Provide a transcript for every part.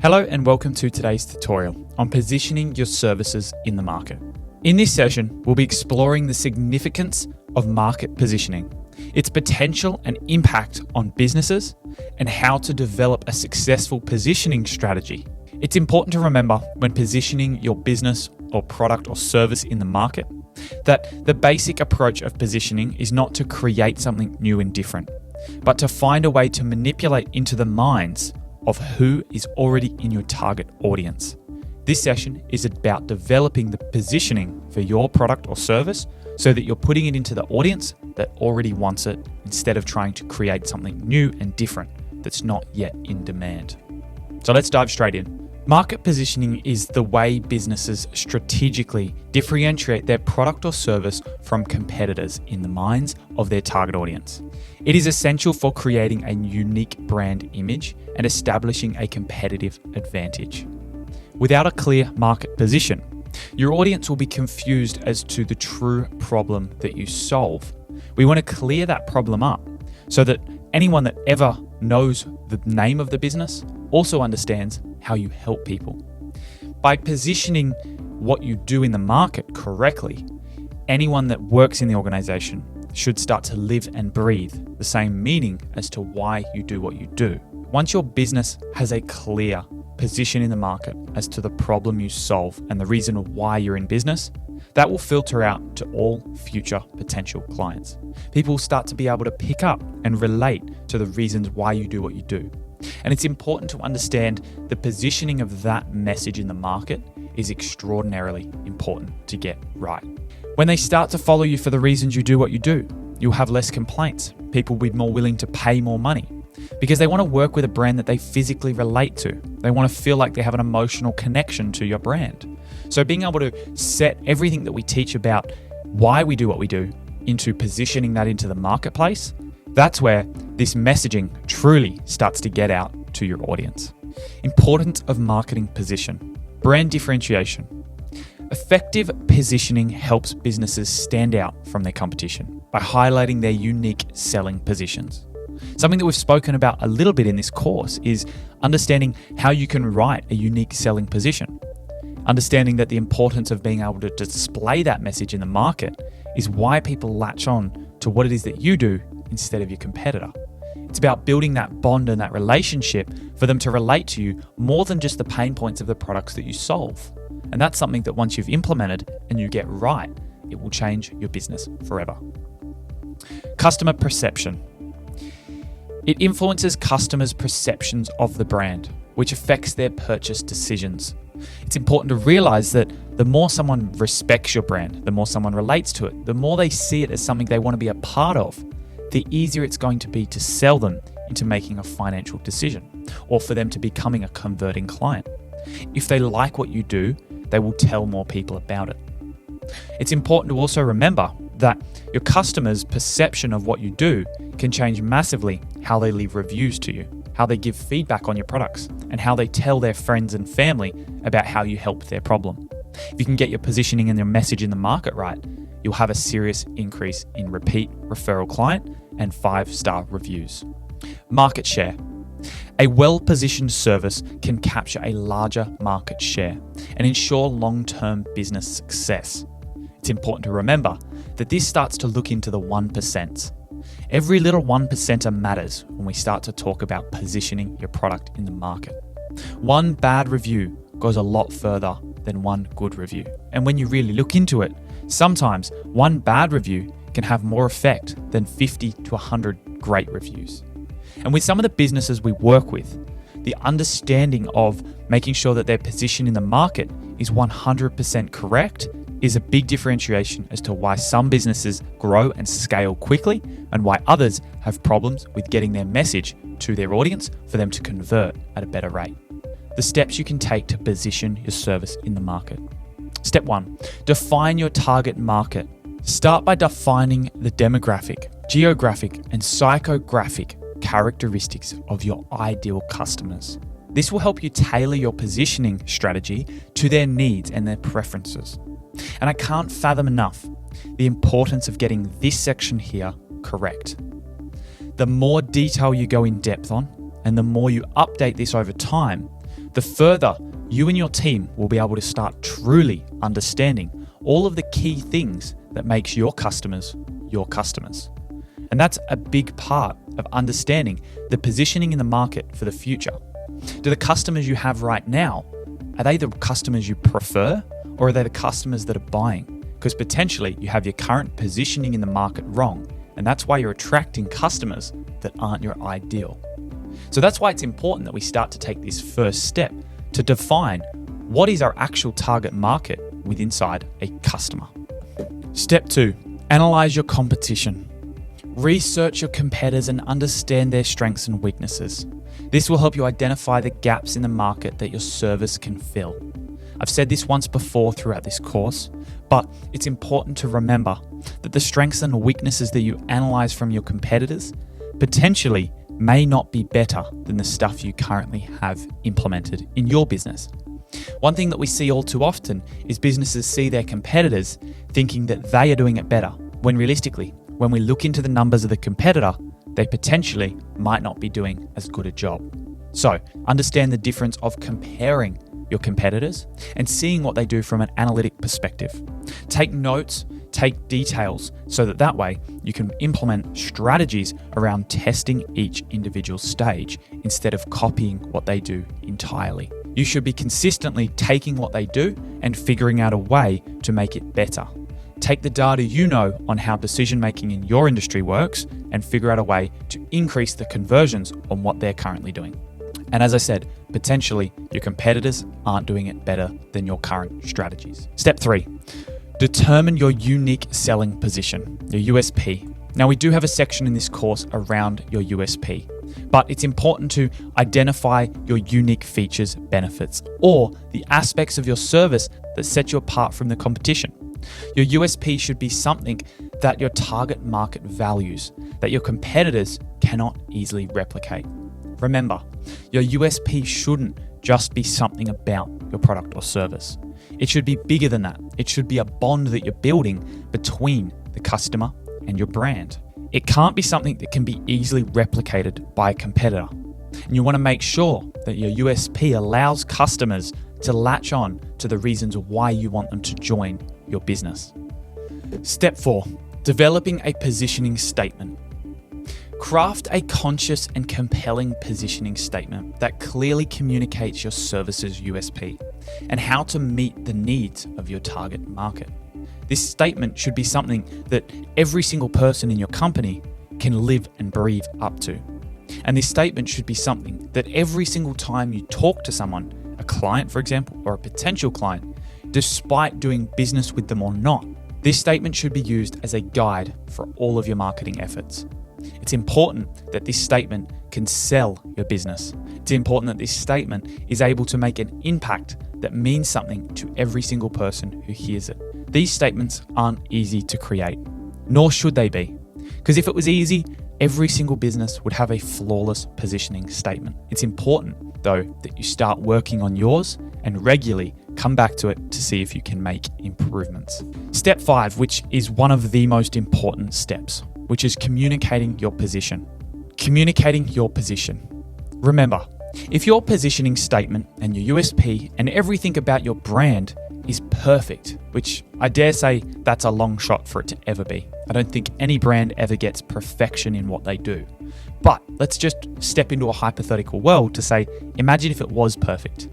Hello and welcome to today's tutorial on positioning your services in the market. In this session, we'll be exploring the significance of market positioning, its potential and impact on businesses, and how to develop a successful positioning strategy. It's important to remember when positioning your business or product or service in the market that the basic approach of positioning is not to create something new and different, but to find a way to manipulate into the minds of who is already in your target audience. This session is about developing the positioning for your product or service so that you're putting it into the audience that already wants it instead of trying to create something new and different that's not yet in demand. So let's dive straight in. Market positioning is the way businesses strategically differentiate their product or service from competitors in the minds of their target audience. It is essential for creating a unique brand image and establishing a competitive advantage. Without a clear market position, your audience will be confused as to the true problem that you solve. We want to clear that problem up so that anyone that ever knows the name of the business also understands how you help people. By positioning what you do in the market correctly, anyone that works in the organization should start to live and breathe the same meaning as to why you do what you do. Once your business has a clear position in the market as to the problem you solve and the reason why you're in business, that will filter out to all future potential clients. People will start to be able to pick up and relate to the reasons why you do what you do. And it's important to understand the positioning of that message in the market is extraordinarily important to get right. When they start to follow you for the reasons you do what you do, you'll have less complaints. People will be more willing to pay more money because they want to work with a brand that they physically relate to. They want to feel like they have an emotional connection to your brand. So being able to set everything that we teach about why we do what we do into positioning that into the marketplace, that's where this messaging truly starts to get out to your audience. Importance of marketing position. Brand differentiation. Effective positioning helps businesses stand out from their competition by highlighting their unique selling positions. Something that we've spoken about a little bit in this course is understanding how you can write a unique selling position. Understanding that the importance of being able to display that message in the market is why people latch on to what it is that you do instead of your competitor. It's about building that bond and that relationship for them to relate to you more than just the pain points of the products that you solve. And that's something that once you've implemented and you get right, it will change your business forever. Customer perception. It influences customers' perceptions of the brand, which affects their purchase decisions. It's important to realize that the more someone respects your brand, the more someone relates to it, the more they see it as something they want to be a part of, the easier it's going to be to sell them into making a financial decision or for them to becoming a converting client. If they like what you do, they will tell more people about it. It's important to also remember that your customers' perception of what you do can change massively how they leave reviews to you, how they give feedback on your products, and how they tell their friends and family about how you helped their problem. If you can get your positioning and your message in the market right, you'll have a serious increase in repeat referral client and 5-star reviews. Market share. A well-positioned service can capture a larger market share and ensure long-term business success. It's important to remember that this starts to look into the 1%. Every little 1%er matters when we start to talk about positioning your product in the market. One bad review goes a lot further than one good review. And when you really look into it, sometimes one bad review can have more effect than 50 to 100 great reviews. And with some of the businesses we work with, the understanding of making sure that their position in the market is 100% correct is a big differentiation as to why some businesses grow and scale quickly and why others have problems with getting their message to their audience for them to convert at a better rate. The steps you can take to position your service in the market. Step 1, define your target market. Start by defining the demographic, geographic, and psychographic characteristics of your ideal customers. This will help you tailor your positioning strategy to their needs and their preferences. And I can't fathom enough the importance of getting this section here correct. The more detail you go in depth on, and the more you update this over time, the further you and your team will be able to start truly understanding all of the key things that makes your customers your customers. And that's a big part of understanding the positioning in the market for the future. Do the customers you have right now, are they the customers you prefer, or are they the customers that are buying? Because potentially you have your current positioning in the market wrong, and that's why you're attracting customers that aren't your ideal. So that's why it's important that we start to take this first step to define what is our actual target market with inside a customer. Step 2, analyze your competition. Research your competitors and understand their strengths and weaknesses. This will help you identify the gaps in the market that your service can fill. I've said this once before throughout this course, but it's important to remember that the strengths and weaknesses that you analyze from your competitors potentially may not be better than the stuff you currently have implemented in your business. One thing that we see all too often is businesses see their competitors thinking that they are doing it better, when realistically, when we look into the numbers of the competitor, they potentially might not be doing as good a job. So, understand the difference of comparing your competitors and seeing what they do from an analytic perspective. Take notes, take details, so that way you can implement strategies around testing each individual stage instead of copying what they do entirely. You should be consistently taking what they do and figuring out a way to make it better. Take the data you know on how decision making in your industry works and figure out a way to increase the conversions on what they're currently doing. And as I said, potentially your competitors aren't doing it better than your current strategies. Step 3, determine your unique selling position, your USP. Now, we do have a section in this course around your USP, but it's important to identify your unique features, benefits, or the aspects of your service that set you apart from the competition. Your USP should be something that your target market values, that your competitors cannot easily replicate. Remember, your USP shouldn't just be something about your product or service. It should be bigger than that. It should be a bond that you're building between the customer and your brand. It can't be something that can be easily replicated by a competitor. And you want to make sure that your USP allows customers to latch on to the reasons why you want them to join your business. Step 4, developing a positioning statement. Craft a conscious and compelling positioning statement that clearly communicates your service's USP and how to meet the needs of your target market. This statement should be something that every single person in your company can live and breathe up to. And this statement should be something that every single time you talk to someone, a client, for example, or a potential client, despite doing business with them or not, this statement should be used as a guide for all of your marketing efforts. It's important that this statement can sell your business. It's important that this statement is able to make an impact that means something to every single person who hears it. These statements aren't easy to create, nor should they be. Because if it was easy, every single business would have a flawless positioning statement. It's important, though, that you start working on yours and regularly come back to it to see if you can make improvements. Step 5, which is one of the most important steps, which is communicating your position. Communicating your position. Remember, if your positioning statement and your USP and everything about your brand is perfect, which I dare say that's a long shot for it to ever be. I don't think any brand ever gets perfection in what they do. But let's just step into a hypothetical world to say, imagine if it was perfect.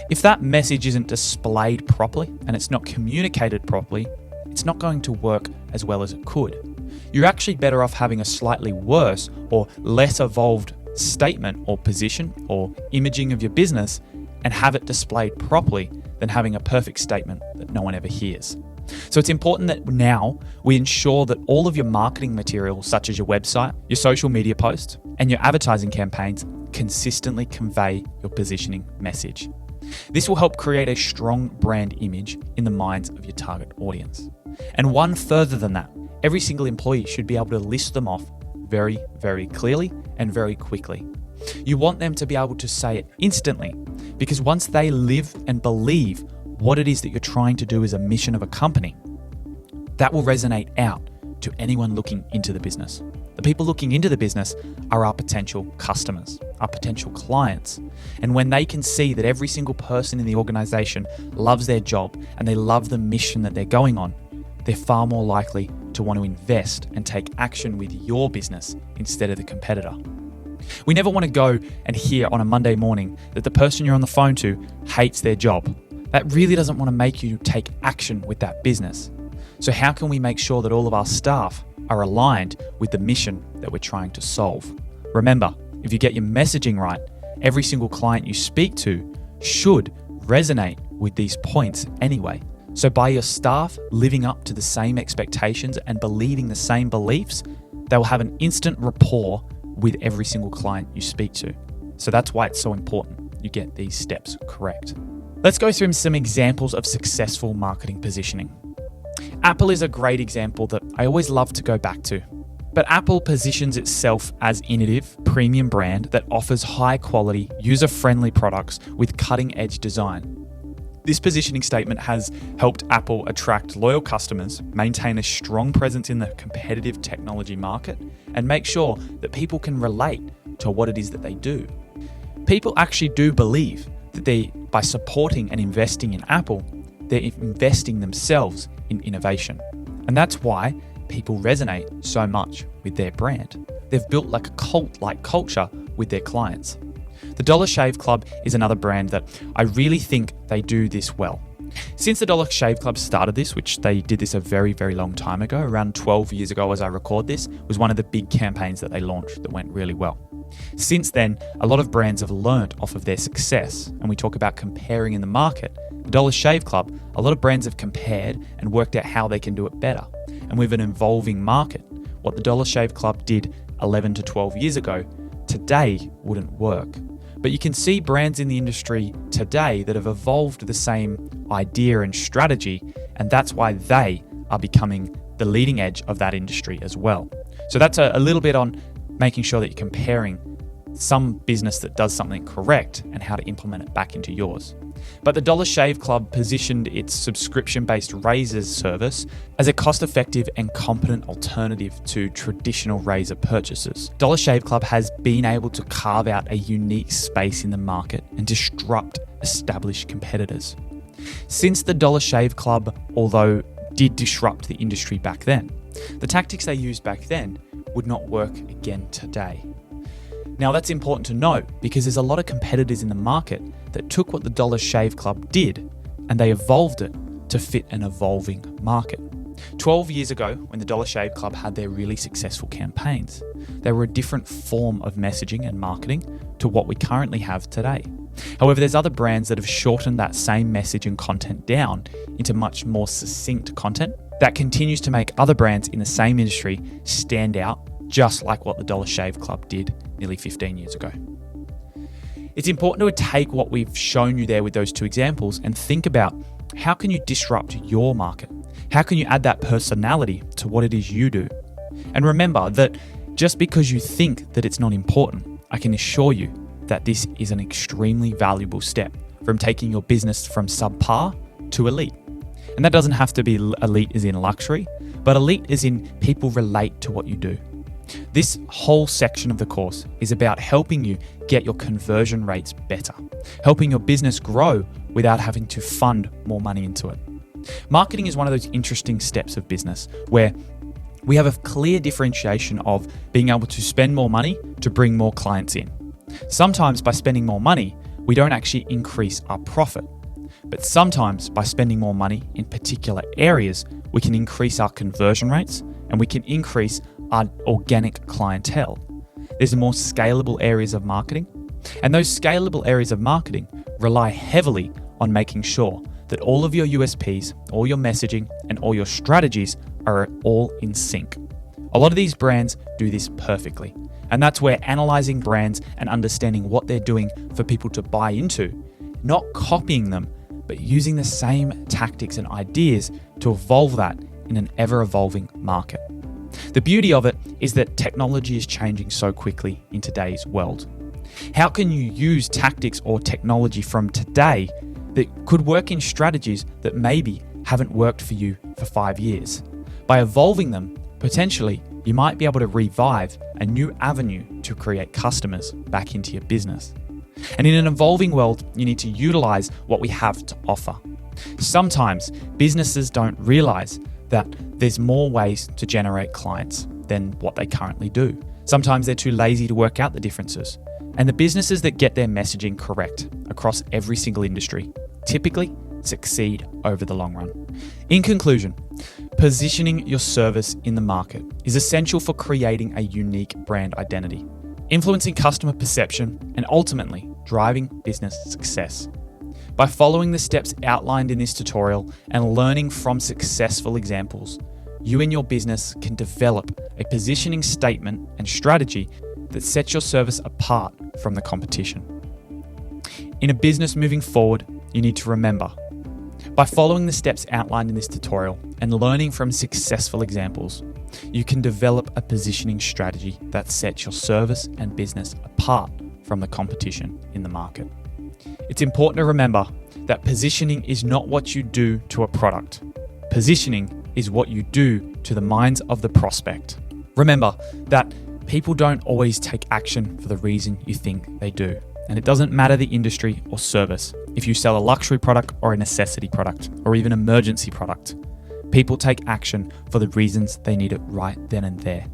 If that message isn't displayed properly and it's not communicated properly, it's not going to work as well as it could. You're actually better off having a slightly worse or less evolved statement or position or imaging of your business and have it displayed properly than having a perfect statement that no one ever hears. So it's important that now we ensure that all of your marketing materials, such as your website, your social media posts, and your advertising campaigns consistently convey your positioning message. This will help create a strong brand image in the minds of your target audience. And one further than that, every single employee should be able to list them off very, very clearly and very quickly. You want them to be able to say it instantly, because once they live and believe what it is that you're trying to do as a mission of a company, that will resonate out to anyone looking into the business. The people looking into the business are our potential customers, our potential clients. And when they can see that every single person in the organization loves their job and they love the mission that they're going on, they're far more likely to want to invest and take action with your business instead of the competitor. We never want to go and hear on a Monday morning that the person you're on the phone to hates their job. That really doesn't want to make you take action with that business. So how can we make sure that all of our staff are aligned with the mission that we're trying to solve? Remember, if you get your messaging right, every single client you speak to should resonate with these points anyway. So by your staff living up to the same expectations and believing the same beliefs, they will have an instant rapport with every single client you speak to. So that's why it's so important you get these steps correct. Let's go through some examples of successful marketing positioning. Apple is a great example that I always love to go back to. But Apple positions itself as innovative, premium brand that offers high quality, user-friendly products with cutting-edge design. This positioning statement has helped Apple attract loyal customers, maintain a strong presence in the competitive technology market, and make sure that people can relate to what it is that they do. People actually do believe that by supporting and investing in Apple, they're investing themselves in innovation. And that's why people resonate so much with their brand. They've built like a cult-like culture with their clients. The Dollar Shave Club is another brand that I really think they do this well. Since the Dollar Shave Club started this, which they did this a very, very long time ago, around 12 years ago as I record this, was one of the big campaigns that they launched that went really well. Since then, a lot of brands have learnt off of their success, and we talk about comparing in the market. The Dollar Shave Club, a lot of brands have compared and worked out how they can do it better. And with an evolving market, what the Dollar Shave Club did 11 to 12 years ago, today wouldn't work. But you can see brands in the industry today that have evolved the same idea and strategy, and that's why they are becoming the leading edge of that industry as well. So that's a little bit on making sure that you're comparing some business that does something correct and how to implement it back into yours. But the Dollar Shave Club positioned its subscription-based razors service as a cost-effective and competent alternative to traditional razor purchases. Dollar Shave Club has been able to carve out a unique space in the market and disrupt established competitors. Since the Dollar Shave Club, although did disrupt the industry back then, the tactics they used back then would not work again today. Now that's important to note because there's a lot of competitors in the market that took what the Dollar Shave Club did and they evolved it to fit an evolving market. 12 years ago, when the Dollar Shave Club had their really successful campaigns, they were a different form of messaging and marketing to what we currently have today. However, there's other brands that have shortened that same message and content down into much more succinct content that continues to make other brands in the same industry stand out, just like what the Dollar Shave Club did nearly 15 years ago. It's important to take what we've shown you there with those two examples and think about how can you disrupt your market? How can you add that personality to what it is you do? And remember that just because you think that it's not important, I can assure you that this is an extremely valuable step from taking your business from subpar to elite. And that doesn't have to be elite as in luxury, but elite as in people relate to what you do. This whole section of the course is about helping you get your conversion rates better, helping your business grow without having to fund more money into it. Marketing is one of those interesting steps of business where we have a clear differentiation of being able to spend more money to bring more clients in. Sometimes by spending more money, we don't actually increase our profit. But sometimes by spending more money in particular areas, we can increase our conversion rates and we can increase our organic clientele. There's more scalable areas of marketing, and those scalable areas of marketing rely heavily on making sure that all of your USPs, all your messaging, and all your strategies are all in sync. A lot of these brands do this perfectly, and that's where analyzing brands and understanding what they're doing for people to buy into, not copying them, but using the same tactics and ideas to evolve that in an ever-evolving market. The beauty of it is that technology is changing so quickly in today's world. How can you use tactics or technology from today that could work in strategies that maybe haven't worked for you for 5 years? By evolving them, potentially, you might be able to revive a new avenue to create customers back into your business. And in an evolving world, you need to utilize what we have to offer. Sometimes businesses don't realize that there's more ways to generate clients than what they currently do. Sometimes they're too lazy to work out the differences. And the businesses that get their messaging correct across every single industry typically succeed over the long run. In conclusion, positioning your service in the market is essential for creating a unique brand identity, influencing customer perception, and ultimately driving business success. By following the steps outlined in this tutorial and learning from successful examples, you and your business can develop a positioning statement and strategy that sets your service apart from the competition. In a business moving forward, you need to remember, by following the steps outlined in this tutorial and learning from successful examples, you can develop a positioning strategy that sets your service and business apart from the competition in the market. It's important to remember that positioning is not what you do to a product. Positioning is what you do to the minds of the prospect. Remember that people don't always take action for the reason you think they do. And it doesn't matter the industry or service. If you sell a luxury product or a necessity product or even emergency product, people take action for the reasons they need it right then and there.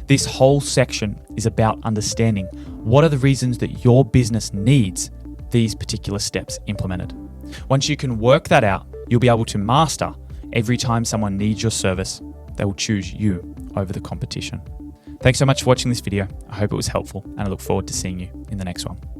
This whole section is about understanding what are the reasons that your business needs these particular steps implemented. Once you can work that out, you'll be able to master every time someone needs your service, they will choose you over the competition. Thanks so much for watching this video. I hope it was helpful and I look forward to seeing you in the next one.